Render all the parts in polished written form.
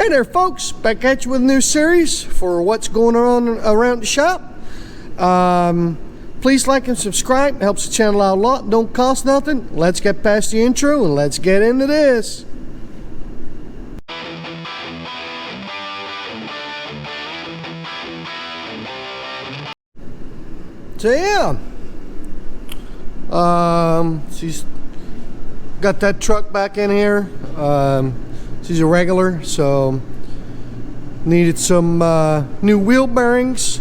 Hey there folks, back at you with a new series for what's going on around the shop. Please like and subscribe, helps the channel out a lot, don't cost nothing. Let's get past the intro and let's get into this. So yeah, she's got that truck back in here. She's a regular, so needed some new wheel bearings,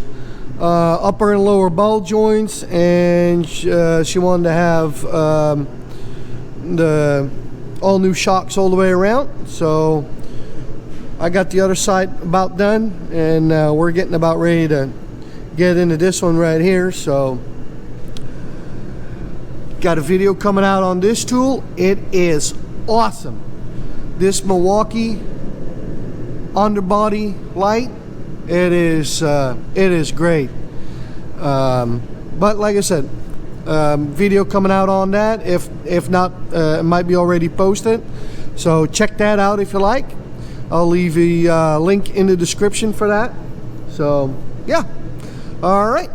upper and lower ball joints, and she wanted to have the all new shocks all the way around. So I got the other side about done, and we're getting about ready to get into this one right here. So got a video coming out on this tool. It is awesome. This Milwaukee underbody light, it is great. But like I said, video coming out on that. If not, it might be already posted, so check that out if you like. I'll leave a link in the description for that. So yeah, all right.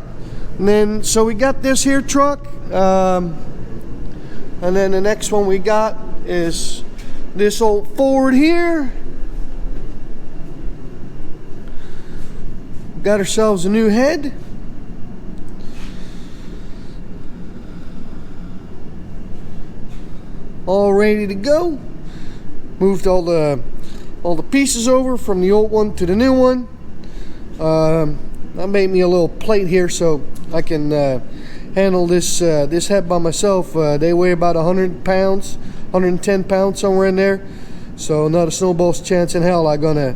And then so we got this here truck, and then the next one we got is this old Ford here. Got ourselves a new head. All ready to go. Moved all the pieces over from the old one to the new one. I made me a little plate here so I can handle this head by myself. They weigh about 100 pounds. 110 pounds, somewhere in there. So not a snowball's chance in hell I'm gonna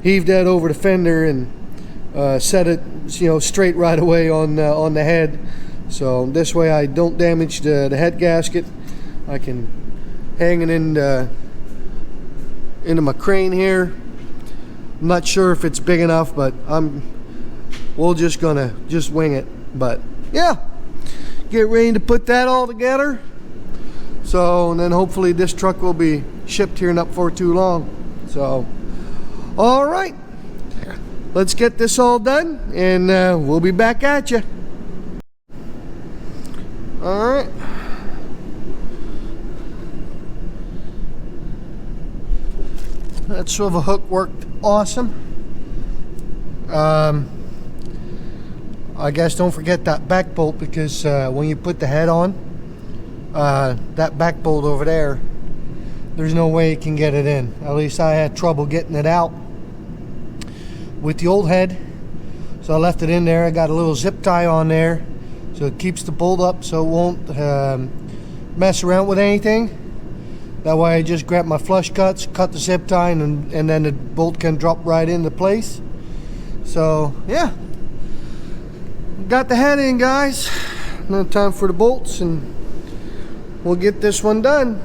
heave that over the fender and set it, straight right away on the head. So this way I don't damage the head gasket. I can hang it into my crane here. I'm not sure if it's big enough, but we're just gonna wing it. But yeah, get ready to put that all together. So, and then hopefully this truck will be shipped here not for too long. So, all right, let's get this all done, and we'll be back at you. All right. That swivel hook worked awesome. I guess don't forget that back bolt, because when you put the head on, that back bolt over there's no way you can get it in. At least I had trouble getting it out with the old head, so I left it in there. I got a little zip tie on there so it keeps the bolt up so it won't mess around with anything. That way I just grab my flush cuts, cut the zip tie, and then the bolt can drop right into place. So yeah, got the head in, guys. Now time for the bolts, and we'll get this one done.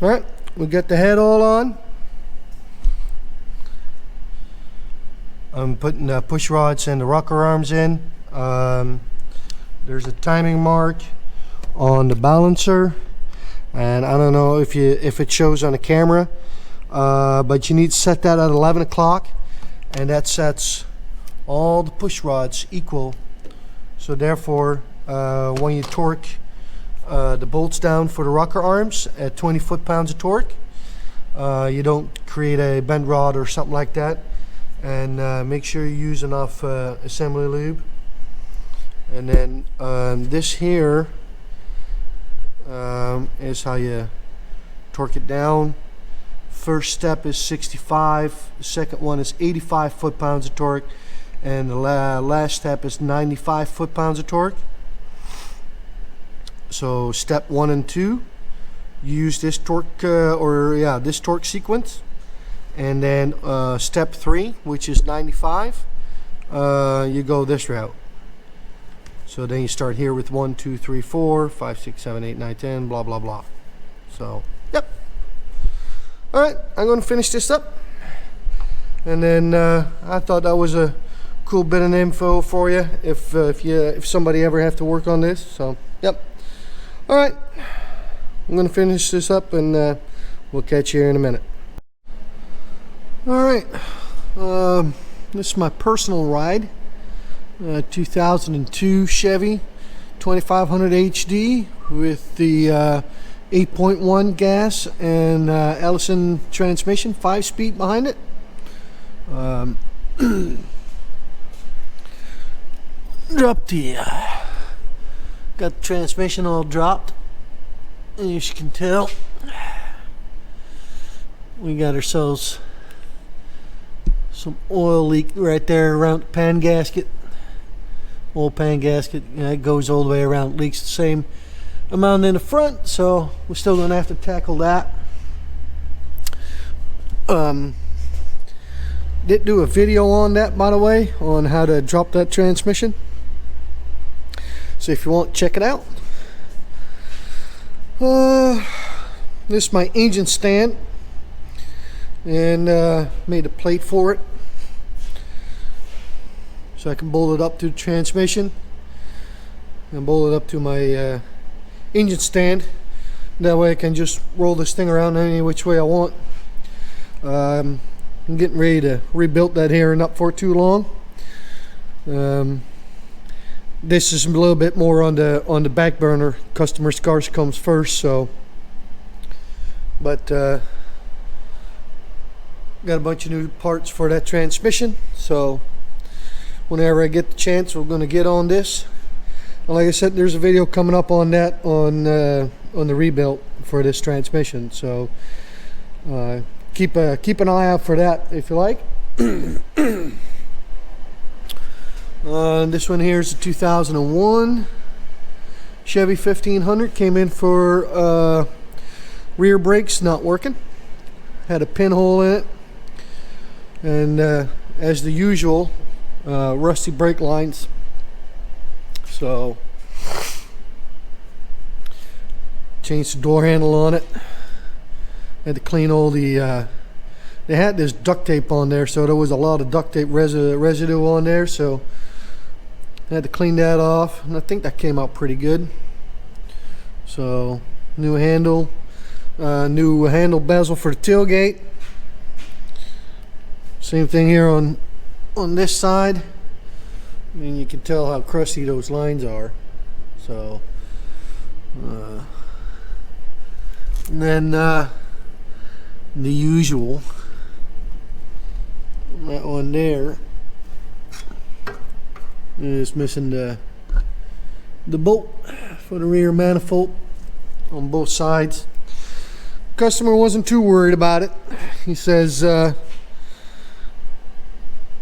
All right, we got the head all on. I'm putting the push rods and the rocker arms in. There's a timing mark on the balancer, and I don't know if it shows on the camera, but you need to set that at 11 o'clock, and that sets all the push rods equal. So therefore, when you torque the bolts down for the rocker arms at 20 foot-pounds of torque, you don't create a bend rod or something like that. And make sure you use enough assembly lube. And then this here is how you torque it down. First step is 65, the second one is 85 foot-pounds of torque, and the last step is 95 foot-pounds of torque. So step 1 and 2, you use this torque this torque sequence, and then step 3, which is 95, you go this route. So then you start here with 1, 2, 3, 4, 5, 6, 7, 8, 9, 10, blah blah blah. So yep. All right, I'm going to finish this up, and then I thought that was a cool bit of info for you if somebody ever have to work on this. So yep. All right, I'm going to finish this up, and we'll catch you here in a minute. Alright, this is my personal ride, 2002 Chevy 2500 HD with the 8.1 gas and Allison transmission, 5-speed behind it. Dropped the got the transmission all dropped, and as you can tell, we got ourselves some oil leak right there around the pan gasket. Oil pan gasket, it goes all the way around, leaks the same amount in the front, so we're still gonna have to tackle that. Did do a video on that, by the way, on how to drop that transmission, so if you want, check it out. This is my engine stand, and made a plate for it so I can bolt it up to the transmission and bolt it up to my engine stand. That way I can just roll this thing around any which way I want. I'm getting ready to rebuild that here not for too long. This is a little bit more on the back burner. Customer's cars comes first, so but got a bunch of new parts for that transmission, so whenever I get the chance, we're going to get on this. And like I said, there's a video coming up on that on the rebuild for this transmission, so keep an eye out for that if you like. This one here is a 2001 Chevy 1500. Came in for rear brakes not working, had a pinhole in it, and as the usual, rusty brake lines. So changed the door handle on it. Had to clean all the they had this duct tape on there, so there was a lot of duct tape residue on there, so I had to clean that off, and I think that came out pretty good. So new handle bezel for the tailgate. Same thing here on this side. I mean, you can tell how crusty those lines are. So and then the usual, that one there is missing the bolt for the rear manifold on both sides. Customer wasn't too worried about it. He says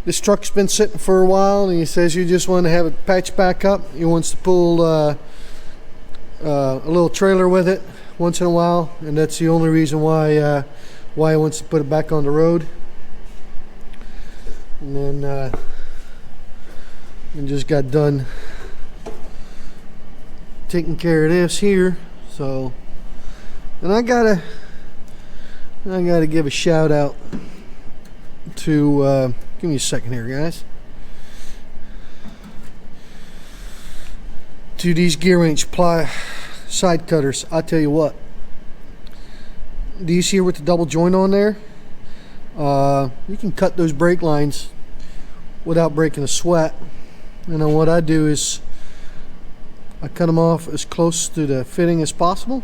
this truck's been sitting for a while, and he says you just want to have it patched back up. He wants to pull a little trailer with it once in a while, and that's the only reason why he wants to put it back on the road. And then we just got done taking care of this here. So, and I gotta give a shout out to give me a second here, guys, to these Gearwrench ply side cutters. I tell you what, do you see with the double joint on there? You can cut those brake lines without breaking a sweat. And then what I do is I cut them off as close to the fitting as possible,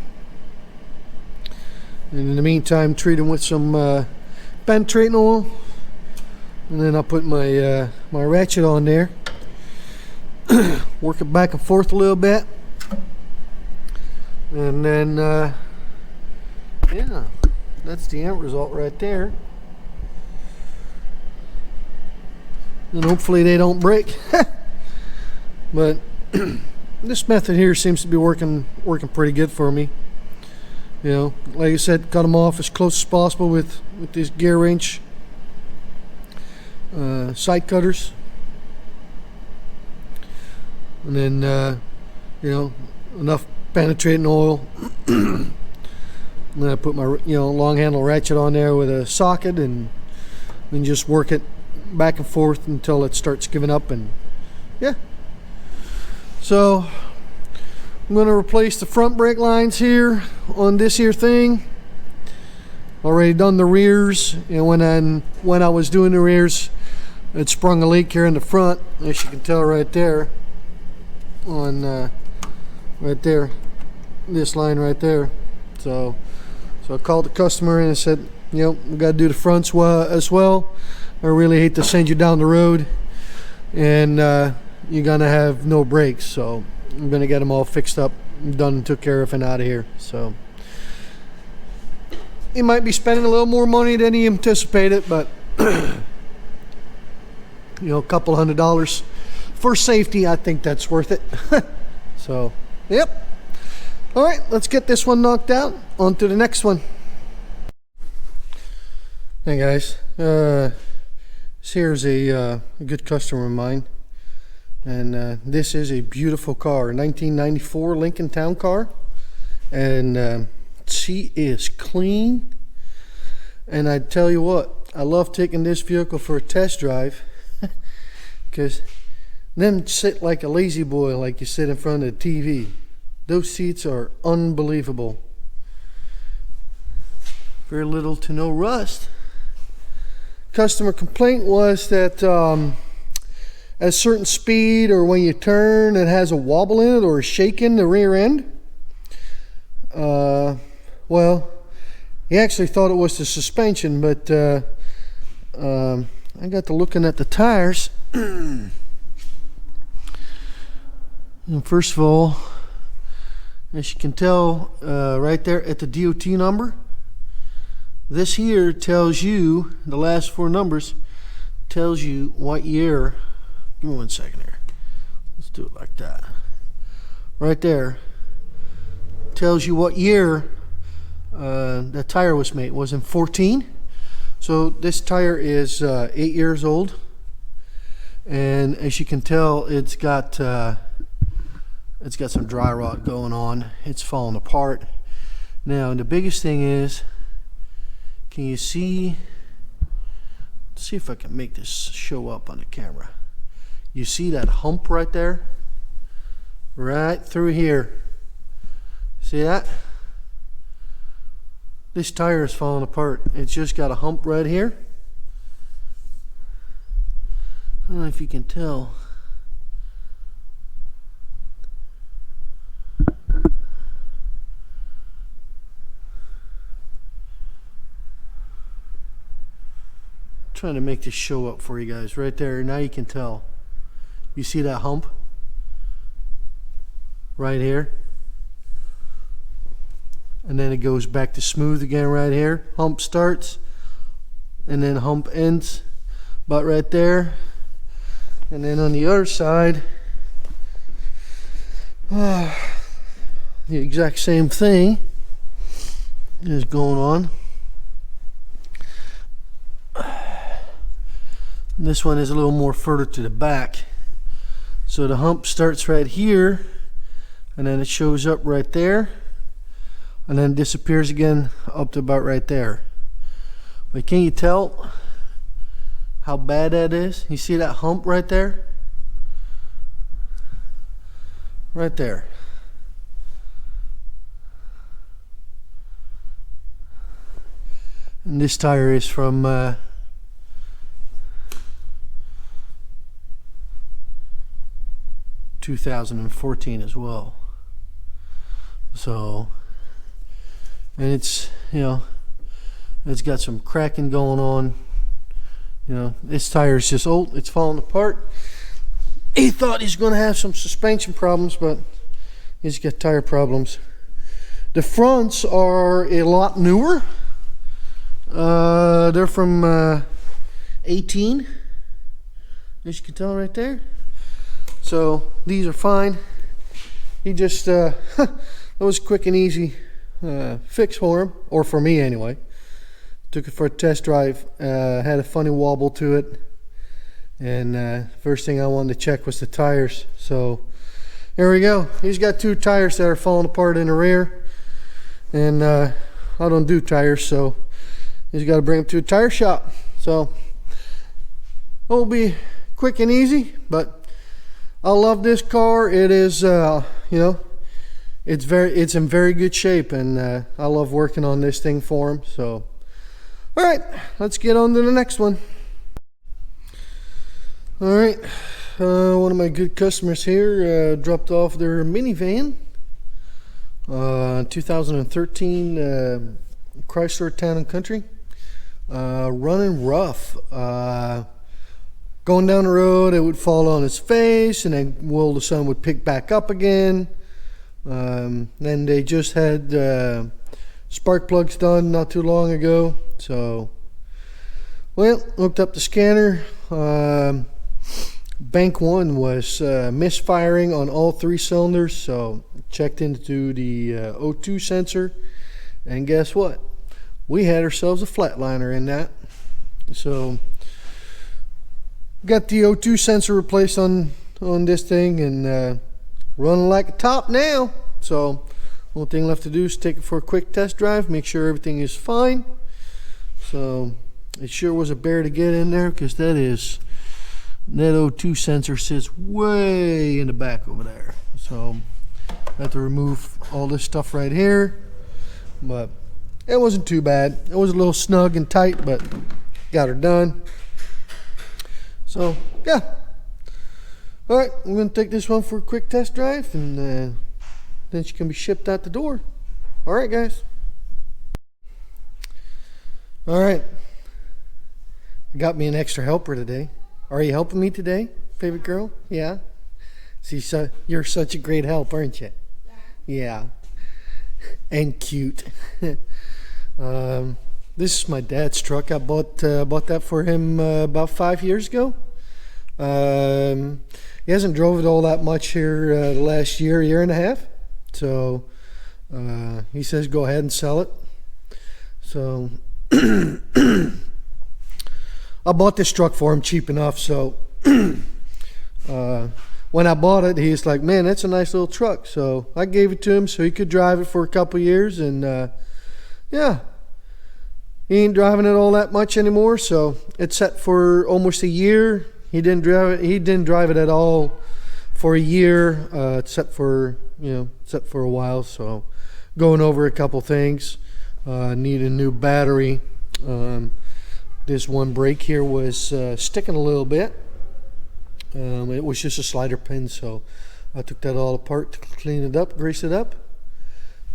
and in the meantime treat them with some penetrating oil, and then I'll put my my ratchet on there, work it back and forth a little bit, and then yeah, that's the end result right there. And hopefully they don't break. But this method here seems to be working pretty good for me. You know, like I said, cut them off as close as possible with these Gearwrench side cutters, and then you know, enough penetrating oil. And then I put my long handle ratchet on there with a socket, and then just work it back and forth until it starts giving up. And yeah, so I'm going to replace the front brake lines here on this here thing. already done the rears, and when I was doing the rears, it sprung a leak here in the front, as you can tell right there on right there, this line right there. So I called the customer and I said, you know, we got to do the fronts as well. I really hate to send you down the road and you're gonna have no brakes, so I'm gonna get them all fixed up, done, and took care of, and out of here. So he might be spending a little more money than he anticipated, but you know, a couple $100 for safety, I think that's worth it. So yep. All right, let's get this one knocked out. On to the next one. Hey guys, here's a good customer of mine, and this is a beautiful car, 1994 Lincoln Town Car, and she is clean. And I tell you what, I love taking this vehicle for a test drive because them sit like a lazy boy, like you sit in front of the TV. Those seats are unbelievable. Very little to no rust. Customer complaint was that at a certain speed, or when you turn, it has a wobble in it or a shake in the rear end. Well, he actually thought it was the suspension, but I got to looking at the tires. And first of all, as you can tell right there at the DOT number, this here tells you, the last four numbers tells you what year. Give me 1 second here. Let's do it like that. Right there tells you what year the tire was made. It was in 14. So this tire is 8 years old, and as you can tell, it's got some dry rot going on. It's falling apart. Now the biggest thing is, can you see? Let's see if I can make this show up on the camera. You see that hump right there? Right through here. See that? This tire is falling apart. It's just got a hump right here. I don't know if you can tell. Trying to make this show up for you guys right there. Now you can tell. You see that hump right here, and then it goes back to smooth again right here. Hump starts and then hump ends about right there. And then on the other side, the exact same thing is going on. This one is a little more further to the back. So the hump starts right here, and then it shows up right there, and then disappears again up to about right there. But can you tell how bad that is? You see that hump right there? Right there. And this tire is from 2014 as well. So, and it's, you know, it's got some cracking going on. You know, this tire is just old. It's falling apart. He thought he's going to have some suspension problems, but he's got tire problems. The fronts are a lot newer. They're from 18, as you can tell right there. So these are fine. He just that was quick and easy fix for him, or for me anyway. Took it for a test drive. Had a funny wobble to it, and first thing I wanted to check was the tires. So here we go. He's got two tires that are falling apart in the rear, and I don't do tires, so he's got to bring them to a tire shop. So it'll be quick and easy, but I love this car. It is, you know, it's in very good shape, and I love working on this thing for him. So All right, let's get on to the next one. All right, one of my good customers here dropped off their minivan. 2013 Chrysler Town and Country. Running rough. Going down the road, it would fall on its face, and then the sun would pick back up again. Then they just had spark plugs done not too long ago. So, well, hooked up the scanner. Bank 1 was misfiring on all 3 cylinders, so checked into the O2 sensor, and guess what? We had ourselves a flatliner in that. So got the O2 sensor replaced on this thing, and running like a top now. So only thing left to do is take it for a quick test drive, make sure everything is fine. So it sure was a bear to get in there, because that O2 sensor sits way in the back over there. So I have to remove all this stuff right here, but it wasn't too bad. It was a little snug and tight, but got her done. So yeah, all right, I'm gonna take this one for a quick test drive, and then she can be shipped out the door. All right, guys. All right, I got me an extra helper today. Are you helping me today, favorite girl? Yeah. See, so you're such a great help, aren't you? Yeah. And cute. This is my dad's truck. I bought that for him about 5 years ago. He hasn't drove it all that much here the last year and a half. So he says go ahead and sell it. So I bought this truck for him cheap enough. So when I bought it, he's like, man, that's a nice little truck. So I gave it to him so he could drive it for a couple years, and yeah, he ain't driving it all that much anymore. So it's set for almost a year. He didn't drive it at all for a year. It's set for a while. So going over a couple things. Need a new battery. This one brake here was sticking a little bit. It was just a slider pin, so I took that all apart to clean it up, grease it up.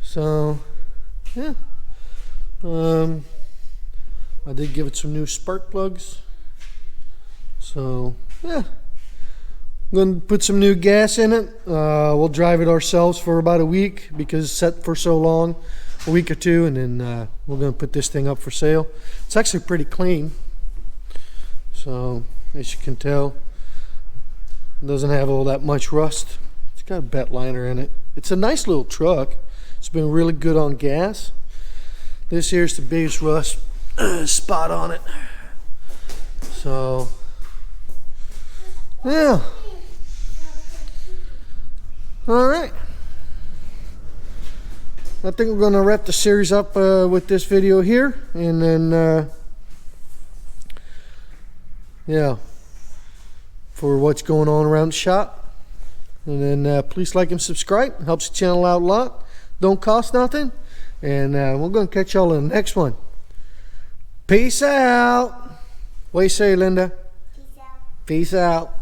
So yeah, I did give it some new spark plugs. So yeah, I'm going to put some new gas in it. We'll drive it ourselves for about a week, because it's set for so long, a week or two, and then we're going to put this thing up for sale. It's actually pretty clean, so as you can tell, it doesn't have all that much rust. It's got a bet liner in it. It's a nice little truck. It's been really good on gas. This here's the biggest rust spot on it. So yeah, all right, I think we're going to wrap the series up with this video here, and then yeah, for what's going on around the shop. And then please like and subscribe. It helps the channel out a lot. Don't cost nothing. And we're going to catch y'all in the next one. Peace out. What do you say, Linda? Peace out. Peace out.